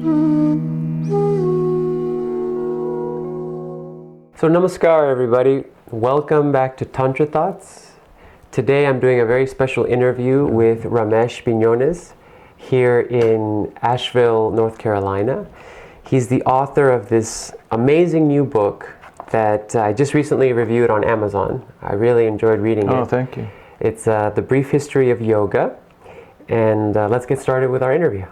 So namaskar everybody, welcome back to Tantra Thoughts. Today I'm doing a very special interview with Ramesh Bjonnes here in Asheville, North Carolina. He's the author of this amazing new book that I just recently reviewed on Amazon. I really enjoyed reading it. Oh, thank you. It's The Brief History of Yoga, and let's get started with our interview.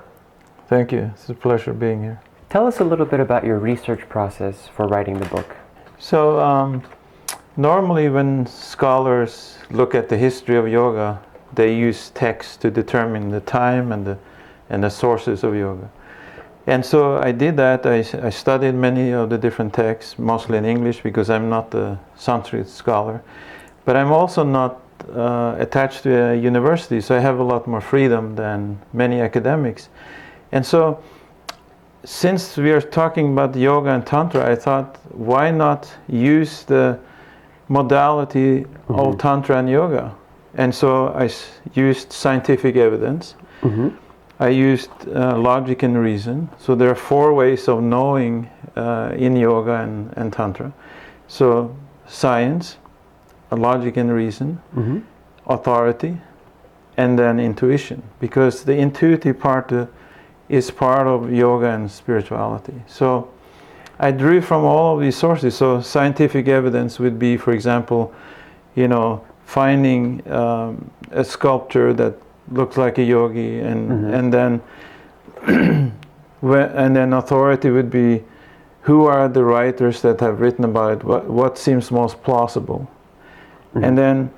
Thank you. It's a pleasure being here. Tell us a little bit about your research process for writing the book. So, normally when scholars look at the history of yoga, they use text to determine the time and the sources of yoga. And so I did that. I studied many of the different texts, mostly in English because I'm not a Sanskrit scholar. But I'm also not attached to a university, so I have a lot more freedom than many academics. And so, since we are talking about yoga and Tantra, I thought, why not use the modality of Tantra and yoga? And so I used scientific evidence. I used logic and reason. So there are 4 ways of knowing in yoga and Tantra. So science, logic and reason, authority, and then intuition. Because the intuitive part is part of yoga and spirituality. So I drew from all of these sources. So scientific evidence would be, for example, finding a sculpture that looks like a yogi, and then and then authority would be, who are the writers that have written about it? What seems most plausible? And then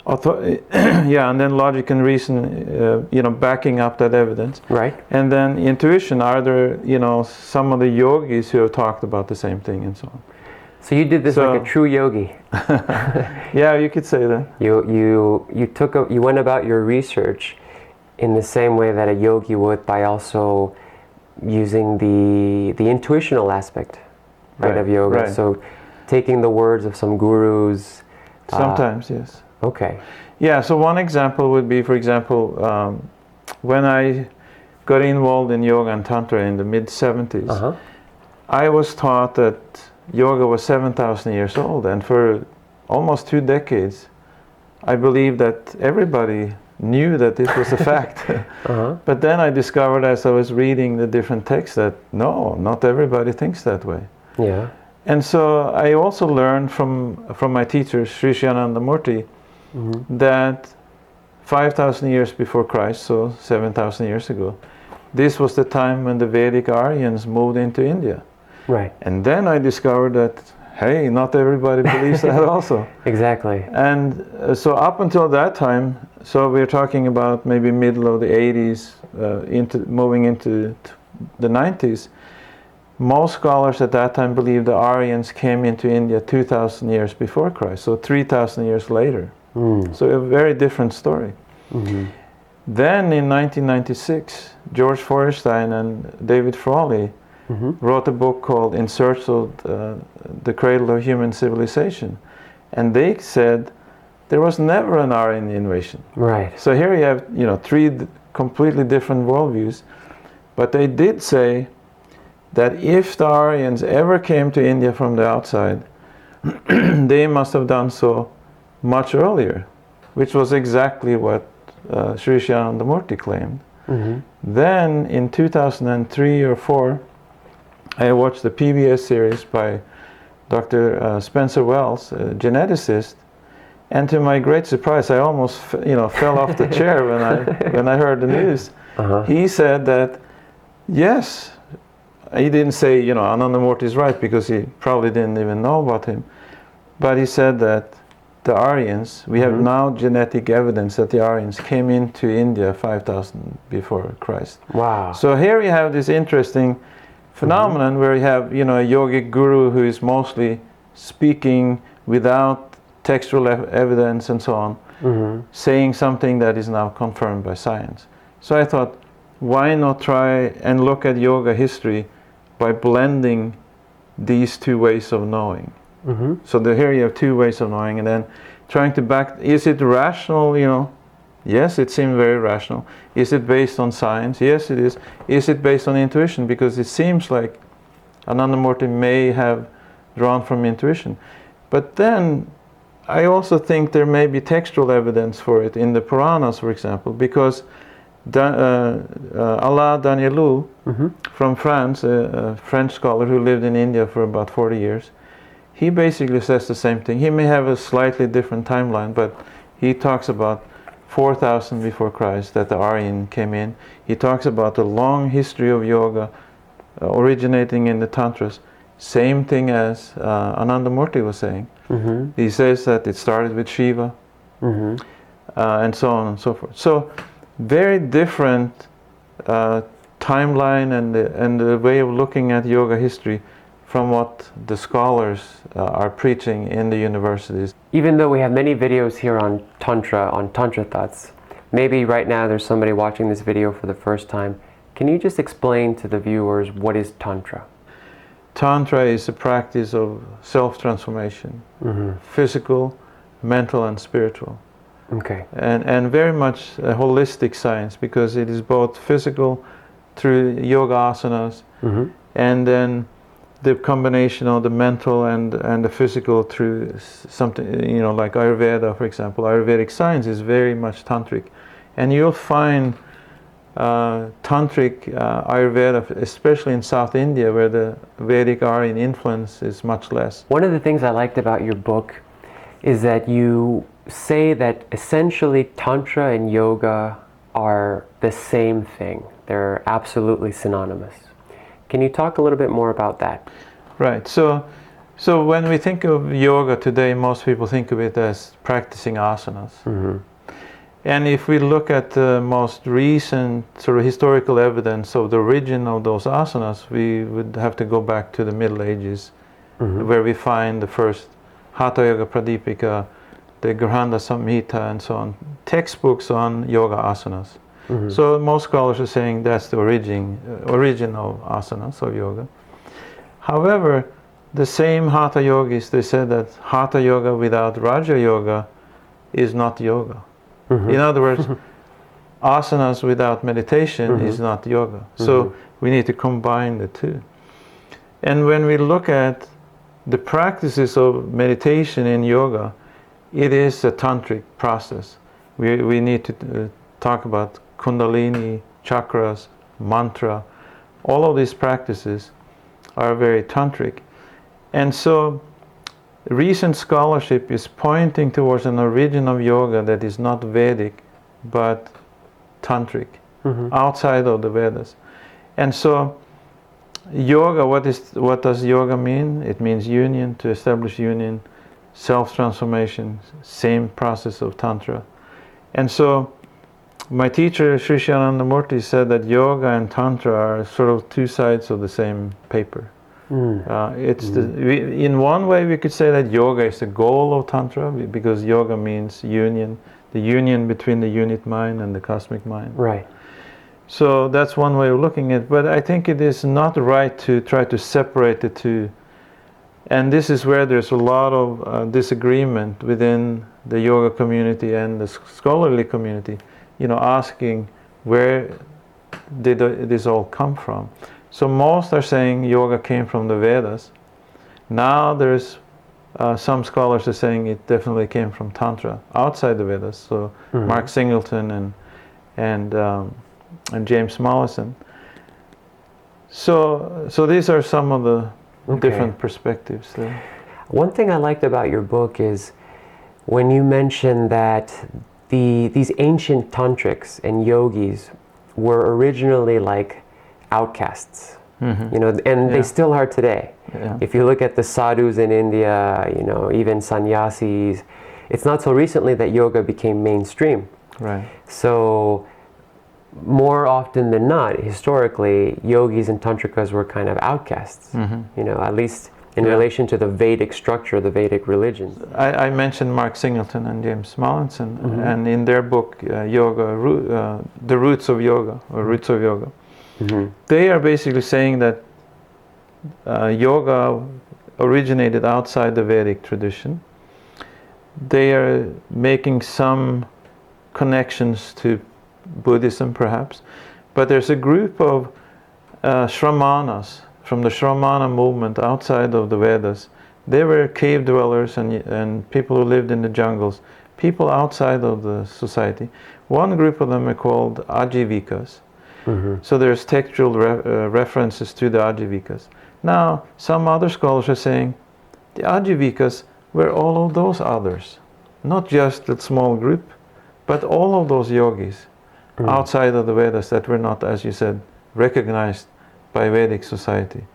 and then logic and reason, backing up that evidence. Right. And then intuition, are there, some of the yogis who have talked about the same thing and so on. So you did this like a true yogi. Yeah, you could say that. You went about your research in the same way that a yogi would, by also using the intuitional aspect, right, of yoga. Right. So taking the words of some gurus. Sometimes, yes. Okay. Yeah, so one example would be, for example, when I got involved in yoga and Tantra in the mid-70s, I was taught that yoga was 7,000 years old, and for almost 2 decades, I believed that everybody knew that this was a fact. But then I discovered as I was reading the different texts that no, not everybody thinks that way. Yeah. And so I also learned from my teacher, Shrii Shrii Anandamurti, that 5,000 years before Christ, so 7,000 years ago, this was the time when the Vedic Aryans moved into India. Right. And then I discovered that, hey, not everybody believes that also. Exactly. And so up until that time, so we're talking about maybe middle of the 80s, moving into the 90s, most scholars at that time believed the Aryans came into India 2,000 years before Christ, so 3,000 years later. So a very different story. Then in 1996, George Feuerstein and David Frawley wrote a book called In Search of the Cradle of Human Civilization. And they said there was never an Aryan invasion. Right. So here you have 3 completely different worldviews. But they did say that if the Aryans ever came to India from the outside, they must have done so much earlier, which was exactly what Shrii Shrii Anandamurti claimed. Then in 2003 or 4, I watched the PBS series by Dr. Spencer Wells, a geneticist, and to my great surprise, I almost fell off the chair when I heard the news. He said that, yes, he didn't say, Anandamurti is right, because he probably didn't even know about him, but he said that the Aryans, we have now genetic evidence that the Aryans came into India 5,000 before Christ. Wow. So here you have this interesting phenomenon where you have, a yogic guru who is mostly speaking without textual evidence and so on, saying something that is now confirmed by science. So I thought, why not try and look at yoga history by blending these 2 ways of knowing? So here you have 2 ways of knowing, and then trying to back, is it rational, Yes, it seems very rational. Is it based on science? Yes, it is. Is it based on intuition? Because it seems like Anandamurti may have drawn from intuition. But then I also think there may be textual evidence for it in the Puranas, for example, because Alain Danielou from France, a French scholar who lived in India for about 40 years, he basically says the same thing. He may have a slightly different timeline, but he talks about 4,000 before Christ that the Aryan came in. He talks about the long history of yoga originating in the Tantras. Same thing as Anandamurti was saying. He says that it started with Shiva, and so on and so forth. So very different timeline and the way of looking at yoga history from what the scholars are preaching in the universities. Even though we have many videos here on Tantra Thoughts, maybe right now there's somebody watching this video for the first time. Can you just explain to the viewers what is Tantra? Tantra is a practice of self-transformation, physical, mental, and spiritual. Okay. And very much a holistic science, because it is both physical through yoga asanas, and then the combination of the mental and the physical through something, you know, like Ayurveda, for example. Ayurvedic science is very much tantric. And you'll find tantric Ayurveda, especially in South India, where the Vedic Aryan influence is much less. One of the things I liked about your book is that you say that essentially Tantra and yoga are the same thing. They're absolutely synonymous. Can you talk a little bit more about that? Right. So when we think of yoga today, most people think of it as practicing asanas. And if we look at the most recent sort of historical evidence of the origin of those asanas, we would have to go back to the Middle Ages, where we find the first Hatha Yoga Pradipika, the Grihanda Samhita, and so on, textbooks on yoga asanas. So most scholars are saying that's the origin of asanas, of yoga. However, the same Hatha yogis, they said that Hatha yoga without Raja yoga is not yoga. In other words, asanas without meditation is not yoga. So we need to combine the two. And when we look at the practices of meditation in yoga, it is a tantric process. We need to talk about Kundalini, chakras, mantra. All of these practices are very tantric. And so recent scholarship is pointing towards an origin of yoga that is not Vedic, but tantric, outside of the Vedas. And so yoga, what does yoga mean? It means union, to establish union, self-transformation, same process of Tantra. And so my teacher, Shrii Shrii Anandamurti, said that yoga and Tantra are sort of two sides of the same paper. In one way we could say that yoga is the goal of Tantra, because yoga means union, the union between the unit mind and the cosmic mind. Right. So that's one way of looking at it, but I think it is not right to try to separate the two. And this is where there's a lot of disagreement within the yoga community and the scholarly community, you know, asking where did this all come from. So most are saying yoga came from the Vedas. Now there's some scholars are saying it definitely came from Tantra, outside the Vedas. So Mark Singleton and James Mollison. So these are some of the different perspectives there. One thing I liked about your book is when you mentioned that these ancient tantrics and yogis were originally like outcasts, you know, and they still are today. If you look at the sadhus in India, you know, even sannyasis, it's not so recently that yoga became mainstream. Right. So more often than not, historically, yogis and tantrikas were kind of outcasts, you know, at least in relation to the Vedic structure, the Vedic religions. I mentioned Mark Singleton and James Mollison, and in their book, Yoga, The Roots of Yoga, or Roots of Yoga, they are basically saying that yoga originated outside the Vedic tradition. They are making some connections to Buddhism perhaps, but there's a group of Shramanas from the Shramana movement outside of the Vedas. They were cave dwellers and people who lived in the jungles, people outside of the society. One group of them are called Ajivikas. So there's textual references to the Ajivikas. Now, some other scholars are saying the Ajivikas were all of those others, not just that small group, but all of those yogis outside of the Vedas that were not, as you said, recognized by Vedic society.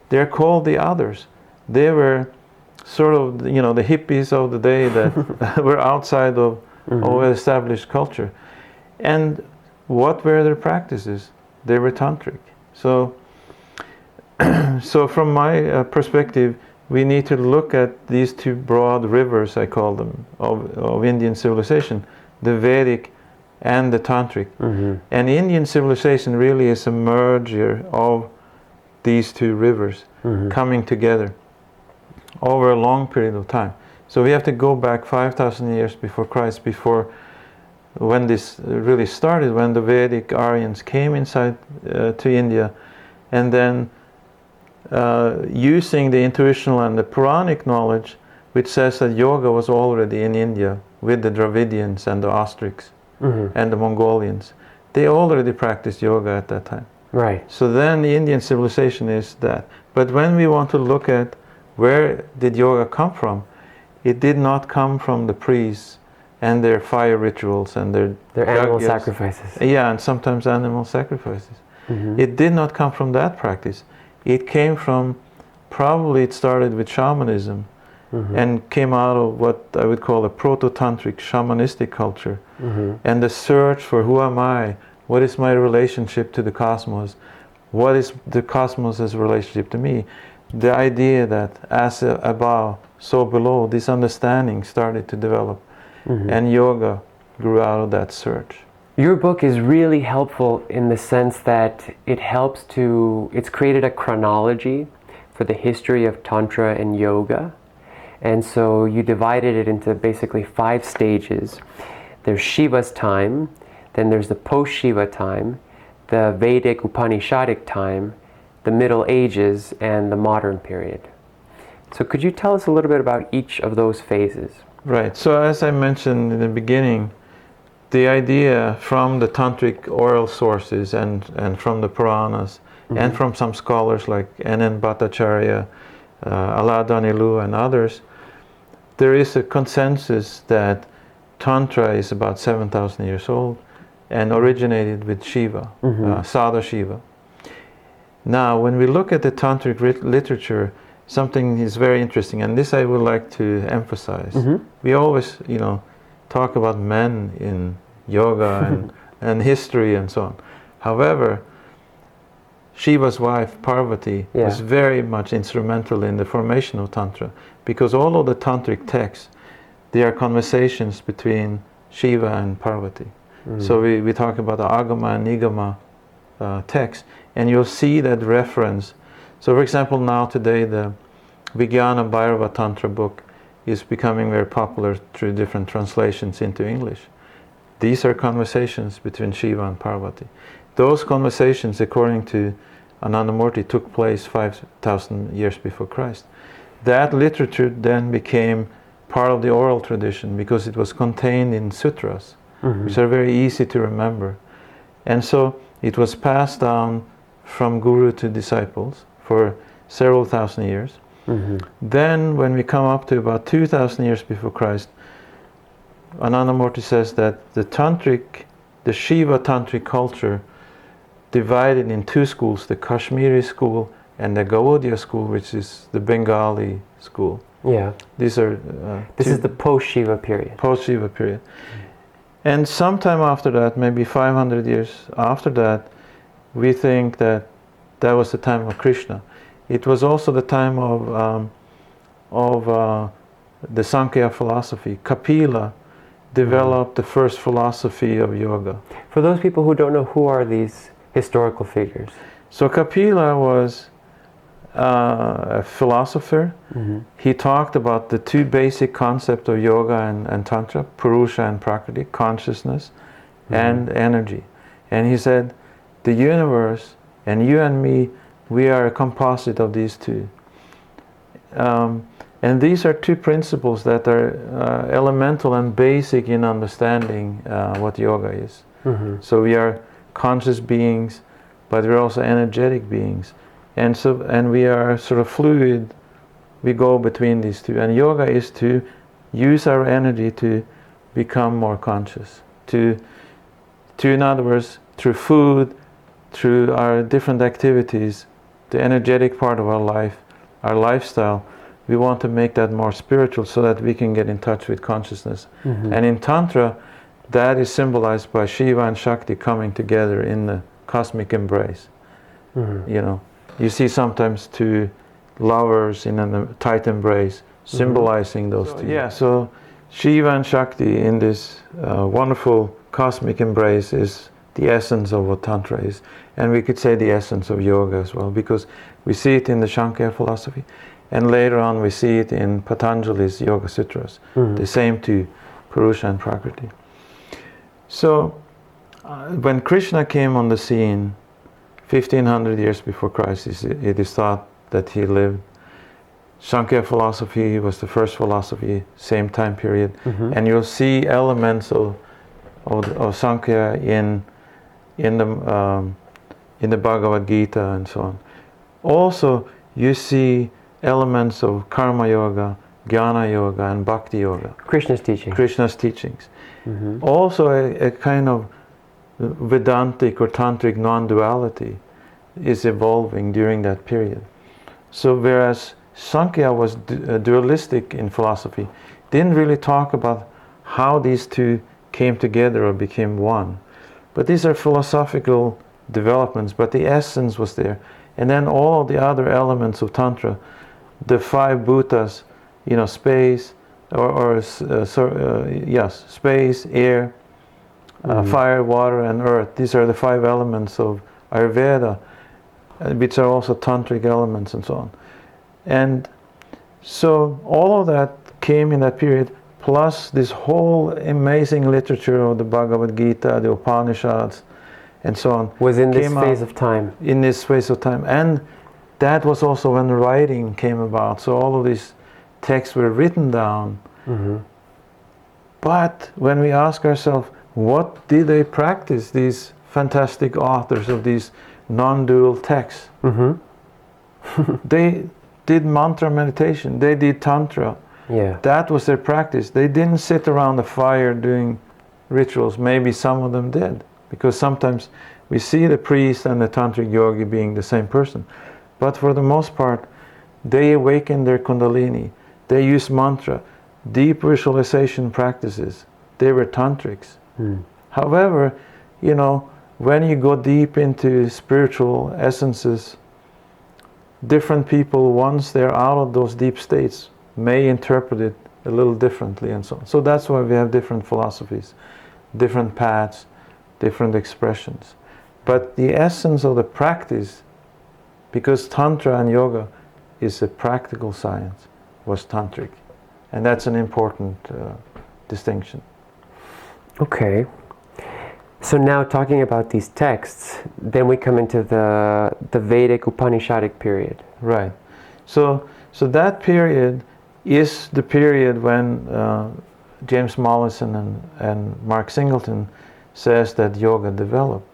They're called the others. They were sort of, the hippies of the day that were outside of established culture. And what were their practices? They were tantric. So from my perspective, we need to look at these two broad rivers, I call them, of Indian civilization, the Vedic and the tantric. And Indian civilization really is a merger of these two rivers coming together over a long period of time. So we have to go back 5,000 years before Christ, before when this really started, when the Vedic Aryans came inside to India, and then using the intuitional and the Puranic knowledge, which says that yoga was already in India with the Dravidians and the Ostrics and the Mongolians. They already practiced yoga at that time. Right. So then the Indian civilization is that. But when we want to look at where did yoga come from, it did not come from the priests and their fire rituals and their animal yajnas. sacrifices. Yeah, and sometimes animal sacrifices. It did not come from that practice. It came from, probably it started with shamanism and came out of what I would call a proto-tantric shamanistic culture. And the search for who am I? What is my relationship to the cosmos? What is the cosmos' relationship to me? The idea that as above, so below, this understanding started to develop. And yoga grew out of that search. Your book is really helpful in the sense that it's created a chronology for the history of Tantra and yoga. And so you divided it into basically 5 stages. There's Shiva's time, then there's the post-Shiva time, the Vedic Upanishadic time, the Middle Ages, and the modern period. So could you tell us a little bit about each of those phases? Right. So as I mentioned in the beginning, the idea from the tantric oral sources and from the Puranas and from some scholars like N.N. Bhattacharya, Aladanilu and others, there is a consensus that Tantra is about 7,000 years old and originated with Shiva, Sadashiva. Now, when we look at the Tantric literature, something is very interesting, and this I would like to emphasize. We always, talk about men in yoga and history and so on. However, Shiva's wife, Parvati, was very much instrumental in the formation of Tantra, because all of the Tantric texts, they are conversations between Shiva and Parvati. So we talk about the Agama and Nigama text, and you'll see that reference. So for example, now today the Vijnana Bhairava Tantra book is becoming very popular through different translations into English. These are conversations between Shiva and Parvati. Those conversations, according to Anandamurti, took place 5,000 years before Christ. That literature then became part of the oral tradition because it was contained in sutras, which are very easy to remember. And so it was passed down from guru to disciples for several thousand years. Then when we come up to about 2,000 years before Christ, Anandamurti says that the Shiva Tantric culture divided in 2 schools, the Kashmiri school and the Gaudiya school, which is the Bengali school. Yeah. These are this is the post-Shiva period. Post-Shiva period. And sometime after that, maybe 500 years after that, we think that that was the time of Krishna. It was also the time of the Sankhya philosophy. Kapila developed the first philosophy of yoga. For those people who don't know, who are these historical figures? So Kapila was a philosopher. He talked about the two basic concepts of yoga and Tantra, Purusha and Prakriti, consciousness and energy. And he said, the universe and you and me, we are a composite of these two. And these are two principles that are elemental and basic in understanding what yoga is. So we are conscious beings, but we're also energetic beings. And we are sort of fluid. We go between these two. And yoga is to use our energy to become more conscious. To in other words, through food, through our different activities, the energetic part of our life, our lifestyle, we want to make that more spiritual so that we can get in touch with consciousness. And in Tantra, that is symbolized by Shiva and Shakti coming together in the cosmic embrace. You know, you see sometimes two lovers in a tight embrace, symbolizing those two. Yeah, so Shiva and Shakti in this wonderful cosmic embrace is the essence of what Tantra is. And we could say the essence of yoga as well, because we see it in the Shankara philosophy, and later on we see it in Patanjali's Yoga Sutras, the same two, Purusha and Prakriti. So when Krishna came on the scene 1500 years before Christ, it is thought that he lived. Shankara philosophy was the first philosophy, same time period, and you'll see elements of Shankara in the Bhagavad Gita and so on. Also, you see elements of karma yoga, jnana yoga, and bhakti yoga. Krishna's teachings. Also, a kind of Vedantic or Tantric non-duality is evolving during that period. So, whereas Sankhya was dualistic in philosophy, didn't really talk about how these two came together or became one. But these are philosophical developments, but the essence was there. And then all the other elements of Tantra, the five bhutas, you know, space, space, air, fire, water, and earth. These are the five elements of Ayurveda, which are also tantric elements and so on. And so all of that came in that period, plus this whole amazing literature of the Bhagavad Gita, the Upanishads, and so on. Was in this phase of time. In this phase of time. And that was also when writing came about. So all of these texts were written down. But when we ask ourselves, what did they practice, these fantastic authors of these non-dual texts? They did mantra meditation. They did Tantra. Yeah. That was their practice. They didn't sit around the fire doing rituals. Maybe some of them did, because sometimes we see the priest and the tantric yogi being the same person. But for the most part, they awaken their kundalini. They use mantra, deep visualization practices. They were tantrics. However, you know, when you go deep into spiritual essences, different people, once they're out of those deep states, may interpret it a little differently and so on. So that's why we have different philosophies, different paths, different expressions. But the essence of the practice, because Tantra and yoga is a practical science, was Tantric. And that's an important distinction. Okay. So now talking about these texts, then we come into the Vedic Upanishadic period. Right. So that period is the period when James Mollison and Mark Singleton says that yoga developed.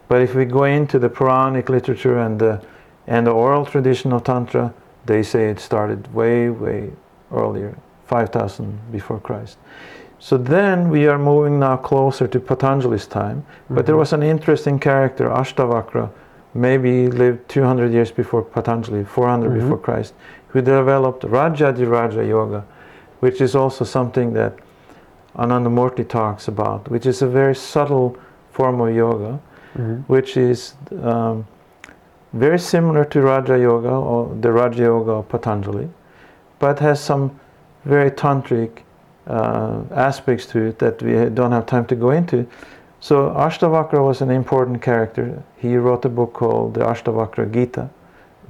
But if we go into the Puranic literature and the oral tradition of Tantra, they say it started way, way earlier, 5,000 before Christ. So then we are moving now closer to Patanjali's time. But there was an interesting character, Ashtavakra, maybe lived 200 years before Patanjali, 400 before Christ, who developed Rajadiraja Yoga, which is also something that Anandamurti talks about, which is a very subtle form of yoga, which is very similar to Raja Yoga, or the Raja Yoga of Patanjali, but has some very tantric aspects to it that we don't have time to go into. So Ashtavakra was an important character. He wrote a book called the Ashtavakra Gita,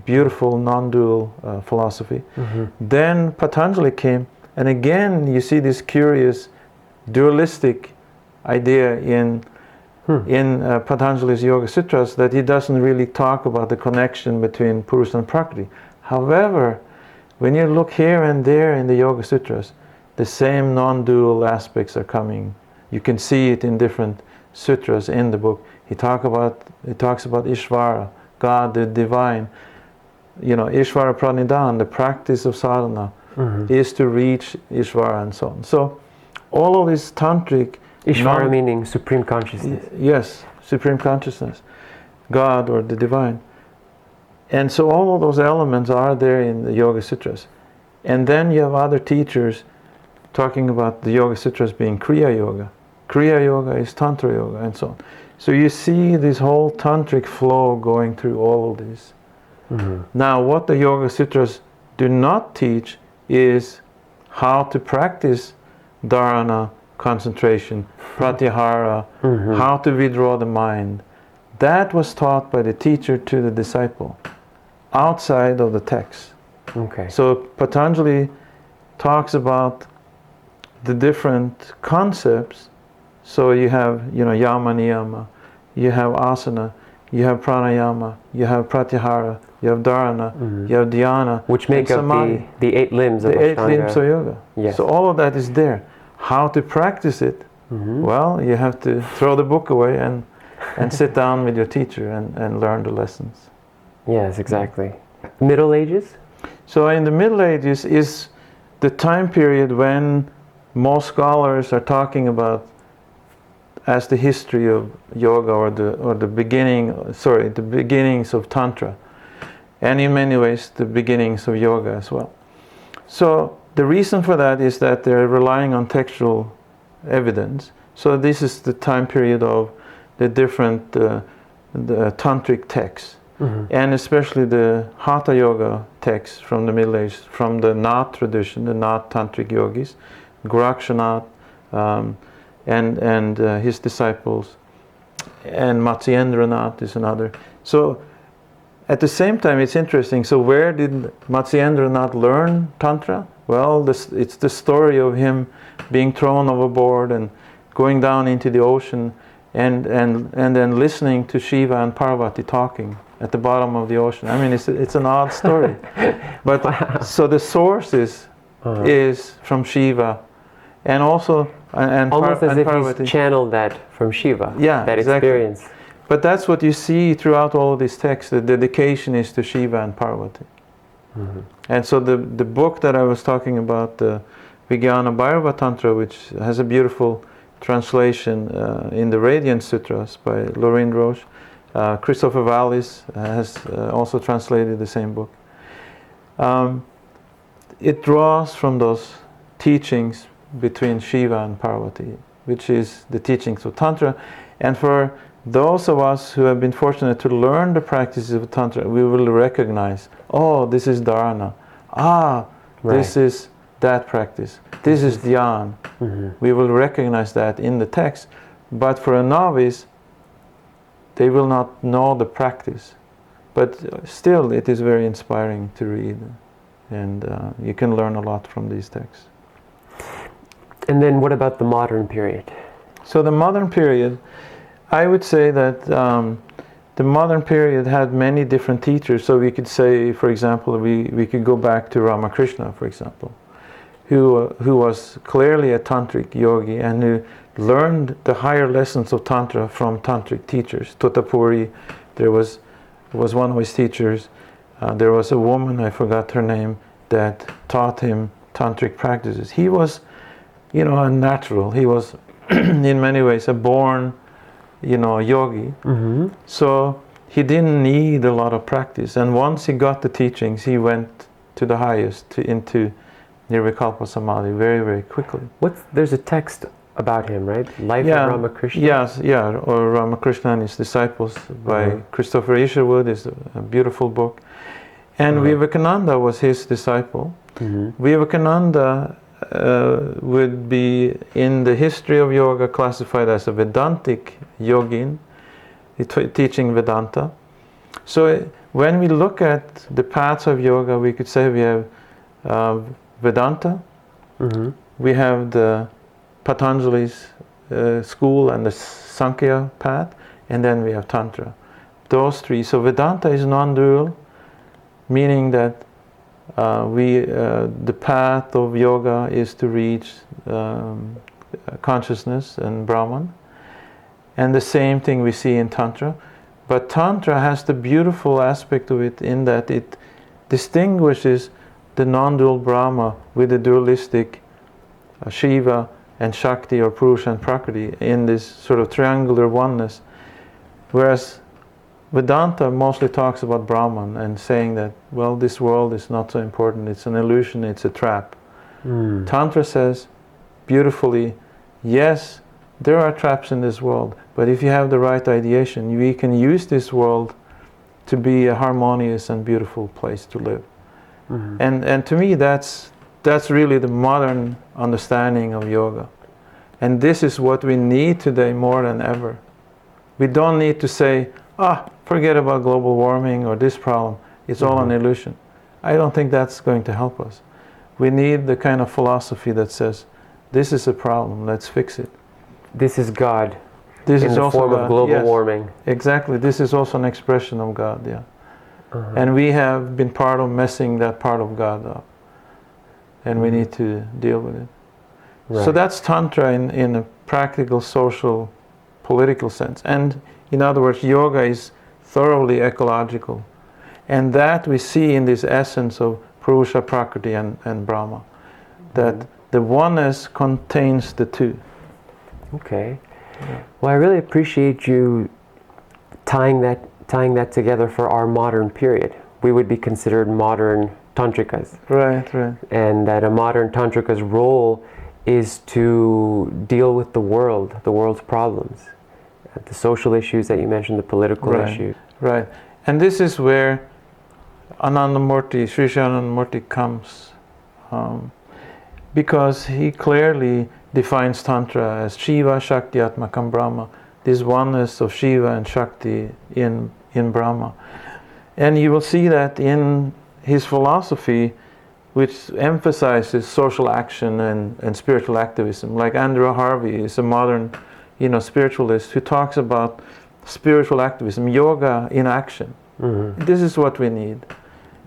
beautiful non-dual philosophy. Then Patanjali came, and again you see this curious dualistic idea in Patanjali's Yoga Sutras, that he doesn't really talk about the connection between Purusha and Prakriti. However, when you look here and there in the Yoga Sutras, the same non-dual aspects are coming. You can see it in different sutras in the book. He talks about Ishvara, God, the divine. You know, Ishvara Pranidhan, the practice of sadhana, is to reach Ishvara and so on. So all of this tantric... Ishvara meaning supreme consciousness. Yes, supreme consciousness, God or the divine. And so all of those elements are there in the Yoga Sutras. And then you have other teachers talking about the Yoga Sutras being Kriya Yoga. Kriya Yoga is Tantra Yoga and so on. So you see this whole tantric flow going through all of this. Now what the Yoga Sutras do not teach is how to practice dharana, concentration, pratyahara, how to withdraw the mind. That was taught by the teacher to the disciple, outside of the text. Okay. So Patanjali talks about the different concepts. So you have, yama niyama, you have asana, you have pranayama, you have pratyahara, you have dharana, you have dhyana, which make up the 8 limbs of the 8 limbs of yoga. Yes. So all of that is there. How to practice it? Well, you have to throw the book away and sit down with your teacher and learn the lessons. Yes, exactly. Middle Ages? So in the Middle Ages is the time period when most scholars are talking about as the history of yoga, or the beginnings of Tantra, and in many ways the beginnings of yoga as well. So the reason for that is that they're relying on textual evidence. So this is the time period of the different the tantric texts, and especially the Hatha Yoga texts from the Middle Ages, from the Nath tradition, the Nath tantric yogis, Gorakshanath, and his disciples, and Matsyendranath is another. So at the same time, it's interesting. So where did Matsyendranath learn Tantra? Well, it's the story of him being thrown overboard and going down into the ocean, and then listening to Shiva and Parvati talking at the bottom of the ocean. I mean, it's an odd story. But wow. So the source is from Shiva, and also almost as if Parvati. He's channeled that from Shiva. Yeah, that exactly. experience. But that's what you see throughout all of these texts. The dedication is to Shiva and Parvati. And so the book that I was talking about, the Vijnana Bhairava Tantra, which has a beautiful translation in the Radiant Sutras by Lorraine Roche. Christopher Wallis has also translated the same book. It draws from those teachings between Shiva and Parvati, which is the teachings of Tantra. And for those of us who have been fortunate to learn the practices of Tantra, we will recognize, oh, this is dharana. Ah, right. This is that practice. This is dhyan. We will recognize that in the text. But for a novice, they will not know the practice. But still, it is very inspiring to read. And you can learn a lot from these texts. And then what about the modern period? So the modern period, I would say that the modern period had many different teachers. So we could say, for example, we could go back to Ramakrishna, for example, who was clearly a tantric yogi and who learned the higher lessons of Tantra from tantric teachers. Totapuri, there was one of his teachers. There was a woman, I forgot her name, that taught him tantric practices. He was, a natural. He was, in many ways, a born, yogi. So he didn't need a lot of practice. And once he got the teachings, he went to the highest, into Nirvikalpa Samadhi very, very quickly. There's a text about him, right? Life of Ramakrishna? Yes, or Ramakrishna and his disciples by Christopher Isherwood is a beautiful book. And Vivekananda was his disciple. Vivekananda would be, in the history of yoga, classified as a Vedantic yogin, teaching Vedanta. So when we look at the paths of yoga, we could say we have Vedanta, we have the Patanjali's school and the Sankhya path, and then we have Tantra. Those three. So Vedanta is non-dual, meaning that the path of yoga is to reach consciousness and Brahman. And the same thing we see in Tantra. But Tantra has the beautiful aspect of it in that it distinguishes the non-dual Brahma with the dualistic Shiva and Shakti, or Purusha and Prakriti, in this sort of triangular oneness. Whereas Vedanta mostly talks about Brahman and saying that, well, this world is not so important, it's an illusion, it's a trap. Tantra says beautifully, yes, there are traps in this world, but if you have the right ideation, we can use this world to be a harmonious and beautiful place to live. And to me, that's really the modern understanding of yoga. And this is what we need today more than ever. We don't need to say, forget about global warming or this problem, it's all an illusion. I don't think that's going to help us. We need the kind of philosophy that says, this is a problem, let's fix it. This is God. This in is the also form God. of global Yes, warming. Exactly. This is also an expression of God, yeah. And we have been part of messing that part of God up. And we need to deal with it. Right. So that's Tantra in a practical, social, political sense. And in other words, yoga is thoroughly ecological. And that we see in this essence of Purusha, Prakriti and Brahma. That the oneness contains the two. Okay. Well, I really appreciate you tying that together for our modern period. We would be considered modern tantrikas. Right, right. And that a modern tantrika's role is to deal with the world's problems, the social issues that you mentioned, the political issues. Right. And this is where Anandamurti, Shrii Shrii Anandamurti comes, because he clearly defines Tantra as Shiva, Shakti, Atmakam, Brahma, this oneness of Shiva and Shakti in Brahma. And you will see that in his philosophy, which emphasizes social action and spiritual activism. Like Andrew Harvey is a modern, spiritualist who talks about spiritual activism, yoga in action. This is what we need.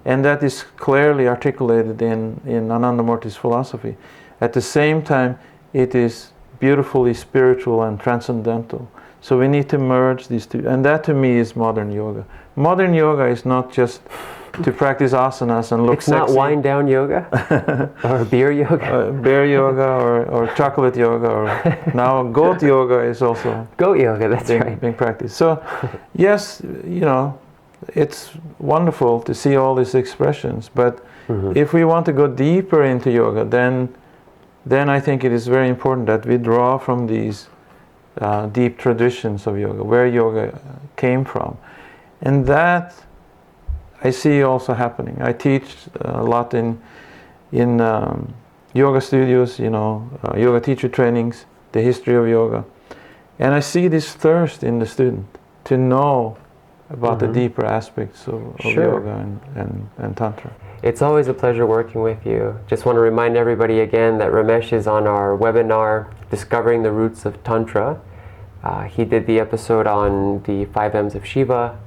And that is clearly articulated in Anandamurti's philosophy. At the same time, it is beautifully spiritual and transcendental. So we need to merge these two. And that to me is modern yoga. Modern yoga is not just to practice asanas and look sexy. It's not wind down yoga or beer yoga. Bear yoga or chocolate yoga, or now goat yoga is also goat yoga, that's right, being practiced. So yes, it's wonderful to see all these expressions, but if we want to go deeper into yoga, then I think it is very important that we draw from these deep traditions of yoga, where yoga came from. And that I see also happening. I teach a lot in yoga studios, yoga teacher trainings, the history of yoga. And I see this thirst in the student to know about the deeper aspects of yoga and Tantra. It's always a pleasure working with you. Just want to remind everybody again that Ramesh is on our webinar, Discovering the Roots of Tantra. He did the episode on the 5 M's of Shiva.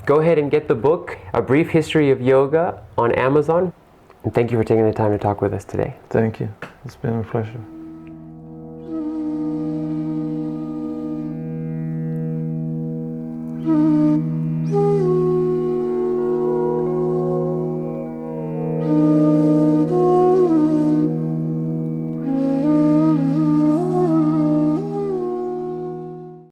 Go ahead and get the book, A Brief History of Yoga, on Amazon. And thank you for taking the time to talk with us today. Thank you. It's been a pleasure. Mm-hmm.